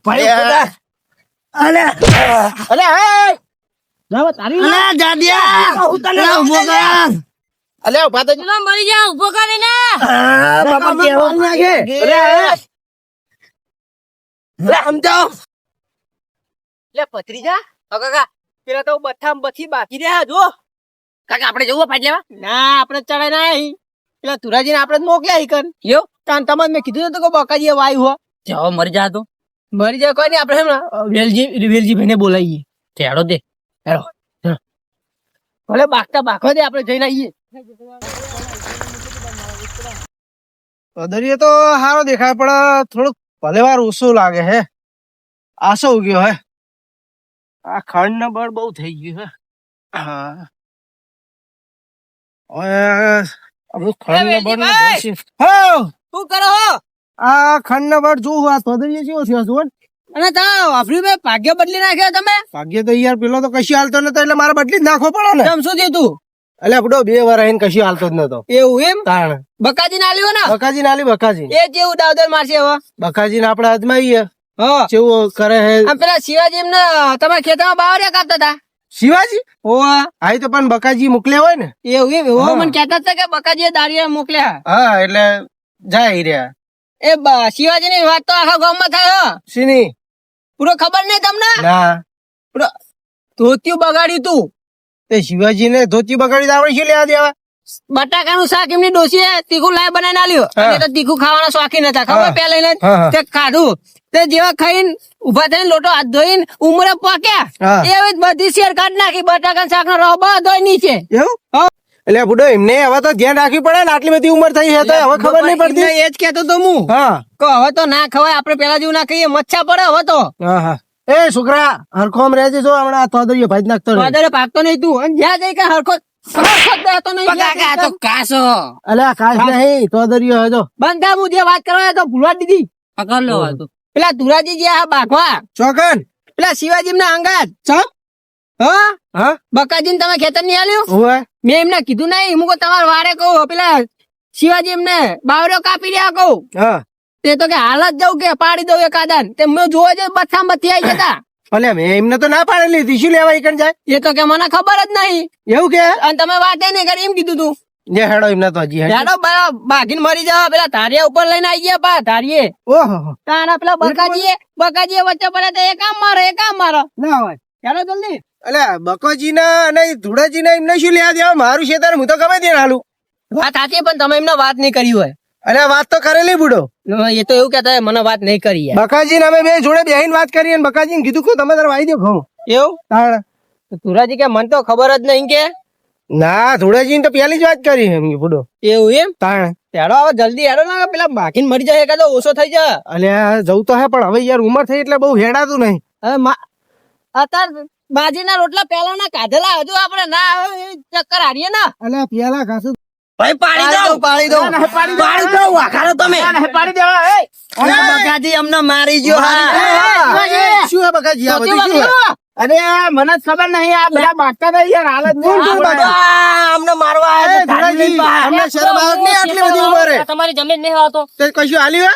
ભાઈ બધા. અલે અલે એ જાવ તારી અલે જાડિયા હું તને ઉભો કર અલે ઉભા તો પેલો મરી જા ઉભો કરીને બાપા કેવો નાખે અલે લે સમજાવ. લે પત્રીજા કાકા પેલા તો બથામ બથી બાકી રહ્યા જો. કાકા આપણે જવું ફાટ લેવા ના આપણે ચડાય નહીં. પેલા તુરાજીને આપણે જ મોકલ્યા ઈ કર. યો તાન તમને મેં કીધું નતું કે બકાજીએ વાયુ હો. જાઓ મરી જા તો મરી જાય કોઈ નહીં, આપણે વેલજી ભાઈને બોલાવીએ. તેડો દે ભલે બાકતા બાખવા દે, આપણે જઈને આવીએ. પદરીએ તો સારો દેખાય પણ થોડુંક ભલેવાર ઓછું લાગે હે. આસો ઉગ્યો હે. આ ખંડ ને બળ બહુ થઈ ગયું હે. હા હવે ખંડ ને બળ ને જોઈશે. હો શું કરો હો? આ ખંડ ને બળ જોવું. આ પદરીએ કેવો થયો જુઓ ને. અને તા વાપર્યું મેં ભાગ્ય બદલી નાખ્યો તમે. ભાગ્ય તો યાર પેલો તો કશું હાલતો નતો એટલે મારે બદલી જ નાખવો પડે ને. તમ શું થયું તું? એટલે આપડો 2 વાર આઈને કશું હાલતો જ નતો. એવું એમ? તાણ બકાજી ના આલ્યો ને? બકાજી નાલી બકાજી એ જેવું દાવદર મારશે હવે. બકાજી ને આપડે અજમાઈએ હા. કેવું કરે હે. આમ પેલા શિવાજી એમને તમારા ખેતરમાં બાવરિયા કાપતા હતા. શિવાજી ઓવા આઈ તો પણ બકાજી મોકલ્યા હોય ને. એવું એમ? હા. એવો મને કહેતા હતા કે બકાજીએ દાળિયા મોકલ્યા. હા એટલે જાય રહ્યા. એ શિવાજી ની વાત તો આખા ગામમાં થાય હો. શીની પૂરો ખબર નહીં તમને? ના ધોતિયું બગાડ્યું તું. તે શિવાજી ને ધોતી બગાડી તો આપણે શું લેવા દેવા. બટાકાનું શાક એમની ડોશીએ તીખું લાય બનાવીને આલ્યું. હા. અને તો તીખું ખાવાના શોખીન હતા હા. ખબર પેલા લઈને હા, હા. તે ખાધું. તે જેવા ખાઈને ઉભા થઈને લોટો હાથ ધોઈને ઉમરે પોક્યા હા. એવી જ બધી શેર કાઢી નાખી. બટાકા શાક નો રવો બધો નીચે. એવું હા. એટલે બુડો એમને હવે તો ધ્યાન રાખવી પડે ને. આટલી બધી ઉંમર થઈ છે તો હવે ખબર નહીં પડતી. એમને એ જ કહેતો તો હું હા કે હવે તો ના ખવાય, આપણે પેલા જેવું ના ખાઈએ, મચ્છા પડે હવે તો. હા હા એ છોકરા હરખોમ રહેજે. જો હમણાં તોદરીયો ભાઈ નાખતો રહે. વાદળે ભાગતો નહીં તું, અને જ્યાં જઈ કે હરખો દેતો નહીં. કાકા આ તો કાસો અલ્યા ખાસ નહીં તોદરીયો હજો. બંધા હું જે વાત કરવા તો ભૂલવા જ દીધી. પકડ લો આ તો પેલા ધુરાજી ગયા બાઘવા, ચોકન પેલા શિવાજી ના અંગાત. ચમ હા, હા બકાજી તમે ખેતર નહીં આલ્યું? ઓય મેં એમને કીધું નહીં, હું તમારે વારે કહું. પેલા શિવાજી એમને બાવરો કાપી રહ્યા કહું. હા તે તો કે હાલ જ જવું કે પાડી દઉં એક આદાન. તે મેં જોવા જ બથા બથી આવી જતા. અલ્યા મેં એમને તો ના પાડેલી હતી. શું લેવા ઈકણ જાય એ તો કે મને ખબર જ નહીં. એવું કે અને તમે વાત નહીં કરી એમ કીધું તું. જે હેડો એમને તો હજી હે. હેડો બાઘીને મરી જાવ. પેલા ધારિયા ઉપર લઈને આવી ગયા પા ધારીએ. ઓહો તાના પેલા બકાજીએ વચ્ચે પડે તો એ કામ મારો એ કામ મારો. ના હોય. હેડો જલ્દી. અલ્યા બકોજી ના અને ધુડાજી ના એમને શું લેવા દેવા. મારું ખેતર હું તો ગમે તે હાલું. વાત સાચી પણ તમે એમને વાત નહીં કરી હોય. અલ્યા વાત તો કરેલી બુડો. એ તો એવું કેતા મને વાત નહીં કરી યાર. બકાજી ને અમે બે જોડે બેહીને વાત કરી અને બકાજી ને કીધું કે તમે તાર વાઈ દો ઘઉં. એવું? તાણ તુરાજી કે મને તો ખબર જ નહીં કે. ના ધુડાજી ને તો પેલી જ વાત કરી એમ બુડો. એવું એમ? તાણ હેડો હવે જલ્દી હેડો ના પેલા બાકીને મરી જાય એકાદો ઓછો થઈ જાય. અલ્યા જવું તો હે પણ હવે યાર ઉંમર થઈ એટલે બહુ હેડાતું નહીં. હવે અત્યારે બાજીના રોટલા પેલા ના કાઢેલા હજુ આપણે ના આવે એ ચક્કર હારીએ ના. અલ્યા પેલા ખાસું ભાઈ પાડી દો પાડી દો પાડી દો વાખારો તમે પાડી દેવા. એ અરે બકાજી અમને મારી ગયો. હા. શું હે બકાજી આ ધોતી બધું શું હે? વાપર્યું? અરે મને જ ખબર નહીં. આ બધા બાગતા નહીં યાર. હાલત કોણ કોણ બાગતા? અમને મારવા એ આવ્યા છે, ધુડાજી, ધારી નહીં અમને શરમ આવે કે નહીં આટલી બધી ઉંમરે? તમારી જમીન નહીં આવતો તે કશું હાલ્યું હે?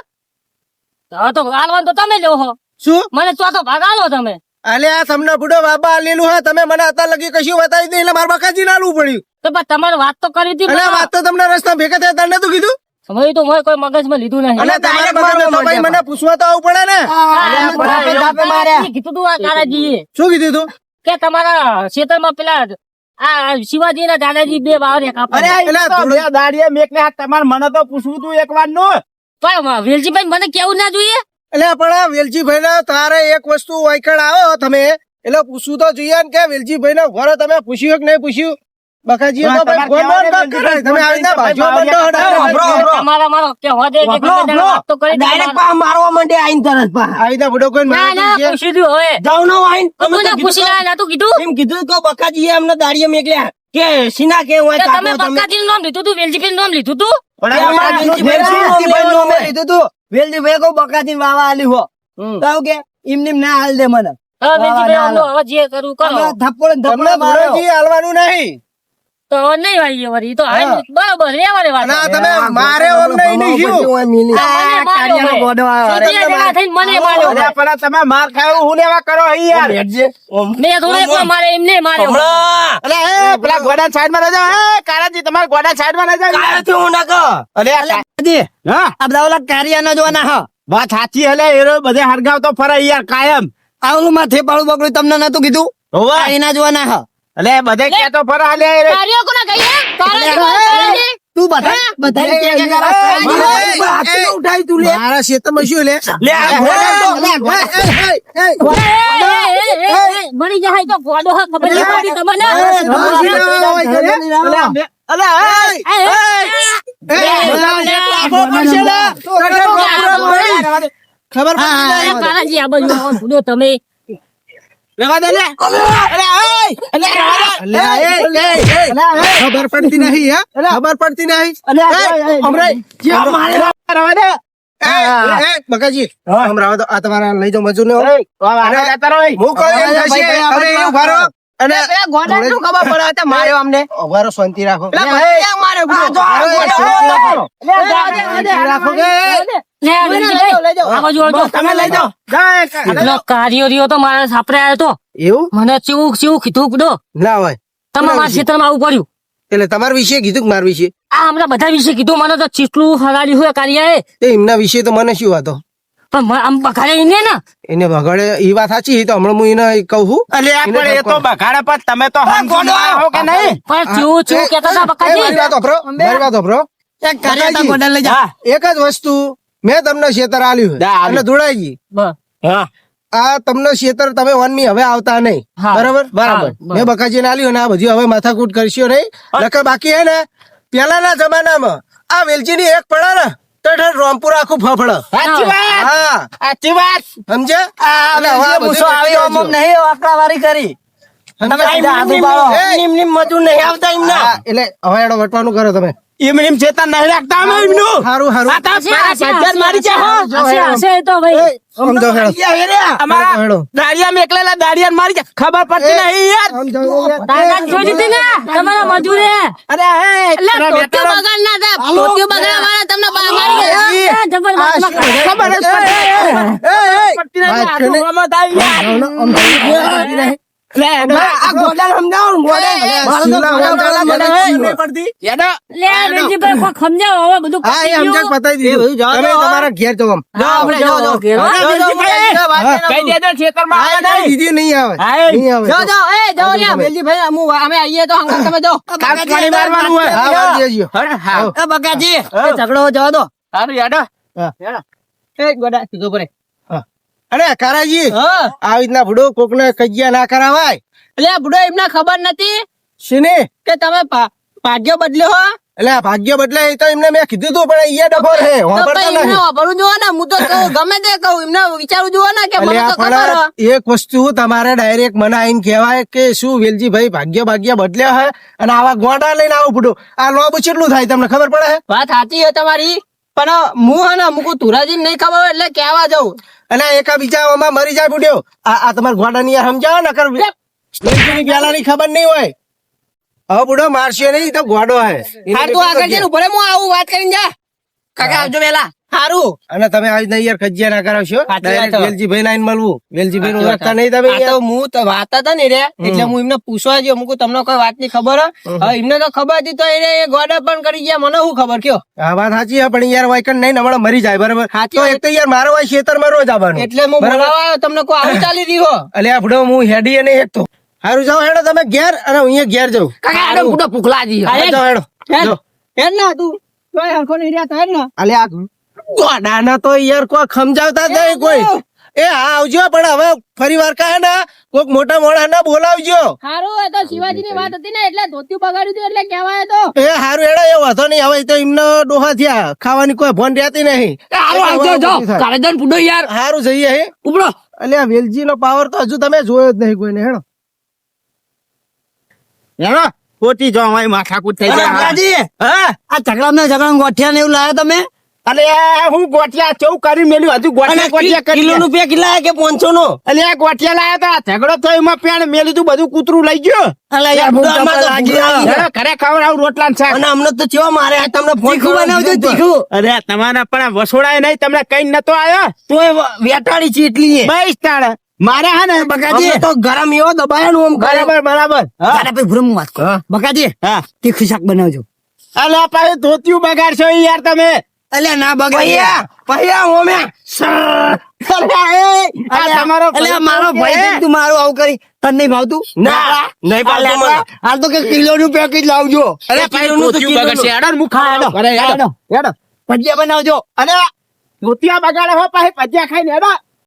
તો આલવાનું તો તમે લો હો. શું મને ચોથો ભાગ આલો તમે. અલ્યા તમને બુડો બાબા આલેલું હે. તમે મને અત્યાર લગી કશું બતાવી દે એટલે મારે બકાજી ના આલવું પડ્યું. તો પણ તમારે વાત તો કરી હતી અલ્યા વાત તો તમને રસ્તા ભેગા થયા તાર નતું કીધું. સમય તો હોય કોઈ મગજમાં લીધું નહીં. અને તમારા મગજમાં તો ભાઈ મને પૂછવા તો આવવું પડે ને. કીધું તું આ કારાજીએ શું કીધું તું? કે તમારા ખેતરમાં પેલા આ શિવાજી ના દાદાજી બે વાવરિયા કાપા. અરે એટલે આ તો બે દાડિયા મેકને હાથ તમારે મને તો પૂછવું તું એક વાર નું. પણ વેલજીભાઈ મને કેવું ના જોઈએ. એટલે પણ આ વેલજીભાઈ ના તારે એક વસ્તુ વાયકણ આવો તમે એટલે પૂછવું તો જોઈએ ને કે વેલજીભાઈ ના ઘરે તમે પૂછ્યું કે નહીં પૂછ્યું. બકાજી તો ભાઈ ફોન માં વાત કરે. તમે આવી ના બાજુ મંડો હડાવો. તમારા મારો કે હોદે કે તમે વાત તો કરી ડાયરેક્ટ પા મારવા માંડે આઈન તરત પા. આવી ના બુડો કોઈ ના મારી ના દીધી છે. પૂછી દઉં હવે. જાવ નો આઈન તમે ના પૂછી ના તું કીધું એમ કીધું તો બકાજીએ અમને દાડીએ મેકલ્યા કે સીના કે હોય કે તમે બક્કાજીનું નામ લીધું તું વેલજીભાઈનું નામ લીધું તું. વેલજીભાઈ કહું બકાજી વાવા આલી હો કહું કે એમને ના હાલ દે મને. હવે વેલજીભાઈ આમનો હવે જે કરવું કરો. થપ્પડ તમને ધુડાજી હાલવાનું નહીં. તો હવે નહીં વાળીએ વળી. તો હવે બરાબર રહેવા વાત. ના તમે મારે અમને નહીં શું. મને માર્યો. અરે પણ તમે માર ખાયો હું લેવા કરો અહીં યાર. મેં થોડો એકલો મારે એમને માર્યો. અરે એ પેલા ગોડા સાઈડ માં રહેજો. એ કારાજી તમારે ગોડા સાઈડ માં રહેજો. અરે હા આ બધા ઓલા કારિયા ના જોવાના હા. વાત સાચી. હલે એરો બધે હરગાવ તો ફરે યાર કાયમ. આવલું માથે પાડું બગડું તમને નતું કીધું. હોવે. એના જોવાના હ અલે બધે કેતો ફરા લે કાર્યો કોને કહીએ તારા તું બધા ઉઠાઈ તું લે મારા ખેતરમાં શું લે લે આ ઘોડા તો. મળી જાય તો ગોડો હ ખબર નહીં પડી તમને અલે ખબર કારાજી આ બાજુ આવો ભૂલો તમે લેવા દે લે ખબર પડતી નહીં હે ખબર પડતી નહીં બકાજી હમણાં આ તમારા લઈ જાઓ મજૂર ને હું કહું એમ થશે હવે એવું ભરો અને ગોડા શું ખબર પડે તે માર્યો અમને વારો શાંતિ રાખો રાખો કે લે આ બાજુ આવજો તમે લઈ જાઓ એટલો કાર્યો રહ્યો તો મારા સાપરે આવ્યો તો એવું મને ચેવું કીધું કીધો ના હોય તમે મારા ક્ષેત્રમાં આવું કર્યું એટલે તમારા વિશે કીધું કે મારા વિશે આ હમણાં બધા વિશે કીધું મને તો ચીટલું હરાડ્યું હોય કાર્યાએ એ એમના વિશે તો મને શું વાતો પણ આમ બગાડે ને ને એને બગાડે એ વાત સાચી તો હમણાં હું એને કહું છું અલે આ પણ એ તો બગાડે પણ તમે તો સમજો હો કે નહીં પણ ચેવું કેતા હતા મારી બકાજી વાત સાંભળો, મારી વાત સાંભળો. એક કાર્ય ગોડા લઈ જા એક જ વસ્તુ મેં તમને ખેતર આલ્યું દા આલ્યું. અને ધોળાજી હા આ તમને ખેતર તમે વનમી હવે આવતા નહીં હા. બરાબર બરાબર. મેં બકાજીને આલ્યું ને આ બધી હવે માથાકૂટ કરશો નહીં નકર બાકી હે ને પેલાના જમાનામાં આ વેલચીની એક પડે ને તો ઠેર રોમપુર આખું ફફડે સાચી વાત હા સાચી વાત સમજે એટલે હવે આ બધું મૂસો આવી જોજો. ઓમ નહીં આપણા વારી કરી તમે સીધા હાથું પાડો. એ, નિમ મજૂર નહીં આવતા એમના હા, એટલે હવે એનો વટવાનું કરો તમે એમ ચેતન નહીં રાખતા અમે એમનું સારું સારું આ તો મારા સજ્જન મારી છે હો હશે તો ભાઈ સમજો હેડો. અમારા હેડો. દાડિયા મેકલેલા દાડિયા મારી છે ખબર પડતી નહીં યાર સમજો દાદા જોઈ દીધી ને તમારા મજૂરે અરે હે તારા બેટાનો ખબર જ પડતી નહીં. આ તો હમણાં થાય યાર. લે આ ગોડા સમજાવો ને, ગોડા લે વેજીભાઈ કોઈ સમજાવો હવે બધું હા એ પતી સમજણ ગયું. પતાઈ દીધું તમે તમારા ઘેર જાઓ આમ. આપણે જાઓ, જાઓ. ઘેર. જાઓ, જાઓ, હા, કહી દેજો ખેતરમાં આવે હા, નહીં. દીદી નહીં આવે હા, નહીં આવે જાઓ, જાઓ. એ, જાઓ લ્યા, વેલજીભાઈ, અમે આવીએ તો હંગાત તમે જાઓ. કાચ પાણી મારવાનું હોય. હા વાર દેજો. હા એ બકાજી, એ ઝઘડો જવા દો. સારું યાડો એ ગોડા સીધો પડે. અરે કારાજી હા. આવી રીતના ભૂડો કોકને કજિયા ના કરાવાય એટલે આ બુડો એમને ખબર નથી શીને કે તમે ભાગ્ય બદલ્યો હો એટલે આ ભાગ્ય બદલે એ તો એમને મેં કીધું તું પણ અહીંયા ડફો છે તો વાપરતા પછી એમને નહીં વાપરવું જોવો ને હું તો કહું, ગમે તે કહું એમને વિચારવું જોવો ને કે મને અલ્યા તો ખબર હો. પણ એક વસ્તુ તમારે ડાયરેક્ટ મને આઈને કહેવાય કે શું વેલજીભાઈ ભાગ્ય બદલ્યા હે અને આવા ગોડા લઈને આવું પડું આ લોબુ કેટલું થાય તમને ખબર પડે હે વાત સાચી છે તમારી, પણ હું હે ને મુકું તુરાજી નહીં ખબર હોય એટલે કહેવા જાઉં. અને એકા બીજા આમાં મરી જાય બુડ્યો આ તમારા ગોડાની યાર સમજાવો ને કર વેલજીની પેલાની ખબર નહીં હોય હવે બુડો મારશે નહીં તો ગોડો હે હા, તું આગળ જઈને ઉભો રહે, હું આવું વાત કરીને જા. કાકા આવજો વેલા. સારું. અને તમે આવી રીતના યાર કજિયા ના કરાવશો સાચી વાત ડાયરેક્ટ છે. વેલજીભાઈ ને આઈને મળવું વેલજીભાઈ નું સાચી વાત ઓળખતા નહીં તમે આ યાર. તો હું તો વાત હતા ને રે એટલે હું એમને પૂછવા ગયો, મુકું તમને કોઈ વાત ની ખબર હે? હવે એમને તો ખબર હતી તો એને એ ગોડા પણ કરી ગયા, મને શું ખબર કયો. આ વાત સાચી છે પણ યાર વાયકન નહીં ને હમણાં મરી જાય બરાબર સાચી તો વાત. એક તો યાર મારો વાય ખેતરમાં રોજ આવવાનું એટલે હું બોલાવા આવ્યો, તમને કોઈ આવું ચાલી રહ્યો. એટલે આ ભૂડો હું હેડી અને એક તો સારું જાઓ હેડો તમે ઘેર અને હું અહીંયા ઘેર જાઉં અરે, જાઓ હેડો હેડ. જાઓ. હેડ ને તું કોઈ હરખો નહીં રહ્યા તો હેડ ને. અલે આ ગોડાના તો યાર કોઈ સમજાવતા જ નહીં કોઈ એ હા આવજો પણ હવે ફરી વાર કહે ને કોઈક મોટા મોડા ના બોલાવજો હારું, એ તો શિવાજીની વાત હતી ને એટલે ધોતિયું બગાડ્યું હતું એટલે કહેવાય તો. એ હારું એડા એ વાંધો નહીં હવે તો એમને ડોહા થયા ખાવાની કોઈ ભોન રહેતી નહીં હારું જઈએ હે ઉપડો એટલે આ વેલજી નો પાવર તો હજુ તમે જોયો જ નહીં કોઈને હેડો યાડો ખોટી જો અમારી માથાકૂટ થઈ જાય હા આ ઝઘડા ગોઠિયા ને એવું લાવ્યો તમે? અલે હું ગોઠિયા ચૌ કરી મેલ્યું હજુ ગોઠિયા કરી રૂપિયા કેટલા કે 500 નો? અલે આ ગોઠિયા લાયા તા ઝઘડો થયો એમાં પેણ મેલી તું બધું કૂતરું લઈ ગયો હેડો, ઘરે ખવડાવું રોટલા ને શાક અને અમને તો ચેવા મારે આ તમને ફોન બનાવજો તીખું. અરે તમારા પણ વસોડાય નહીં તમને કઈ નતો આવ્યો તો વેટાડી છે એટલી બસ તાણે મારે હા ને બકાજી તો ગરમ એવો દબાયાનું આમ કરે. બરાબર હા બકાજી હા તીખું શાક બનાવજો. અલે પાછું ધોતિયું બગાડશો યાર તમે અલ્યા ના બગાડી પૈયા ઓમે આ તમારો એટલે મારો ભાઈ છે, તું મારું આવું કરી તને નહીં ભાવતું ના નહીં પાડતો મને. હાલ તો કે કિલો નું પેકેજ લાવજો અરે ભાઈ ધોતિયું બગડશે. હેડો ને મુખ ખાવાનો. અરે હેડો. હેડો. ભજીયા બનાવજો અને ધોતિયા બગાડે હો પાછી ભજીયા ખાઈને હેડો.